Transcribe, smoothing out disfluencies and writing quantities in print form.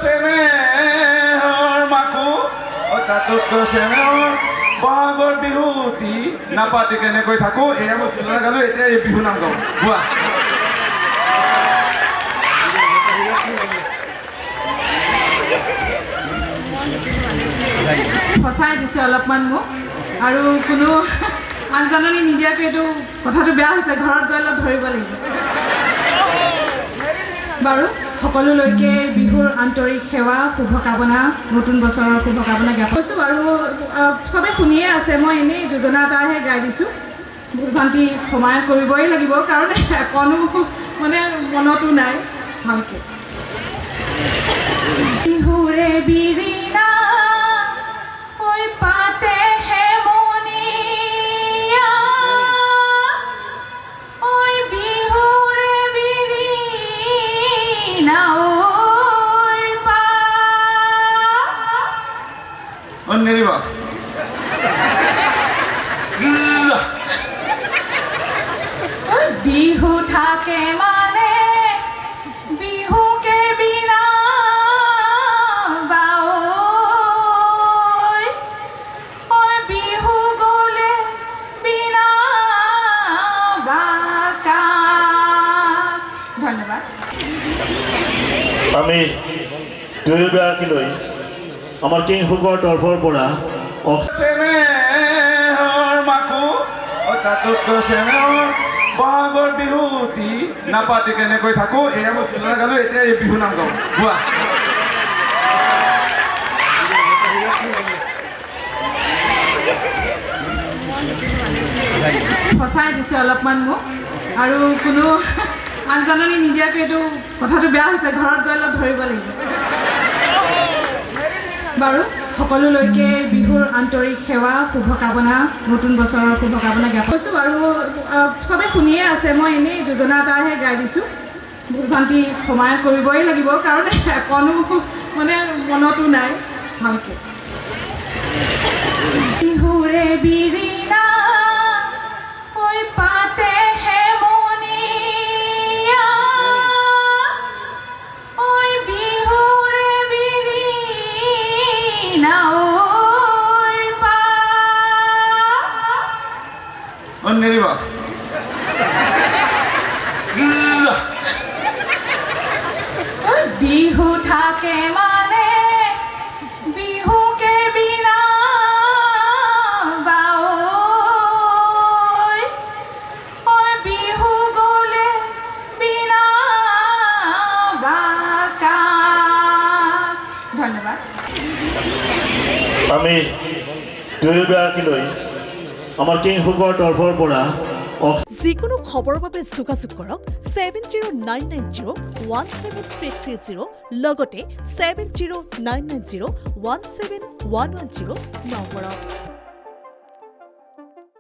চেনেহৰ মাকো তাতোতকৈ চেনেহৰ বহাগৰ বিহুটি নাপাতি কেনেকৈ থাকো এয়া মই তুলনা গালো এতিয়া এই বিহু নাম গাওঁ গোৱা ফচাই দিছে অলপমান মোক আৰু কোনো আগজাননী নিদিয়াকৈ এইটো কথাটো বেয়া হৈছে ঘৰত গৈ অলপ ধৰিব লাগিব বাৰু সকলোলৈকে বিহুৰ আন্তৰিক সেৱা শুভকামনা নতুন বছৰৰ শুভকামনা জ্ঞাপন কৰিছোঁ আৰু চবে শুনিয়ে আছে মই এনেই যোজনা এটাহে গাই দিছোঁ ভুল ভ্ৰান্তি ক্ষমা কৰিবই লাগিব কাৰণ অকণো মানে মনতো নাই ভালকৈ বিহুৰে বিৰিণা ঐ পাতে হেমনিয়া ঐ বিহুৰে বিৰিণা ঐ পা নেৰিবা বিহু থাকে মানে বিহুকে বিনা বিহু গলে বিনা বাকা ধন্যবাদ আমি দুয়োগৰাকীলৈ আমাৰ কিংহুকৰ তৰফৰ পৰা চেনেহৰ মাকো তাতোতকৈ চেনেহৰ বহাগৰ বিহুটি নাপাতি কেনেকৈ থাকো এয়া মই তুলনা গালো এতিয়া এই বিহু নাম গাওঁ গোৱা ফচাই দিছে অলপমান মোক আৰু কোনো আগজাননী নিদিয়াকৈ এইটো কথাটো বেয়া হৈছে ঘৰত গৈ অলপ ধৰিব লাগিব বাৰু সকলোলৈকে বিহুৰ আন্তৰিক সেৱা শুভকামনা নতুন বছৰৰ শুভকামনা জ্ঞাপন কৰিছোঁ আৰু চবে শুনিয়ে আছে মই এনেই যোজনা এটাহে গাই দিছোঁ ভুল ভ্ৰান্তি ক্ষমা কৰিবই লাগিব কাৰণ অকণো মানে মনতো নাই ভালকৈ বিহুৰে বিৰিণা ঐ পাতে হেমনিয়া ঐ বিহুৰে বিৰিণা ঐ পা নেৰিবা বিহু থাকে মানে বিহুকে বিনা বিহু গলে বিনা বাকা ধন্যবাদ আমি দুয়োগৰাকীলৈ আমাৰ কিংহুকৰ তৰফৰ পৰা যিকোনো খবৰৰ বাবে যোগাযোগ কৰক 7099017330 লগতে 7099017110 নম্বৰত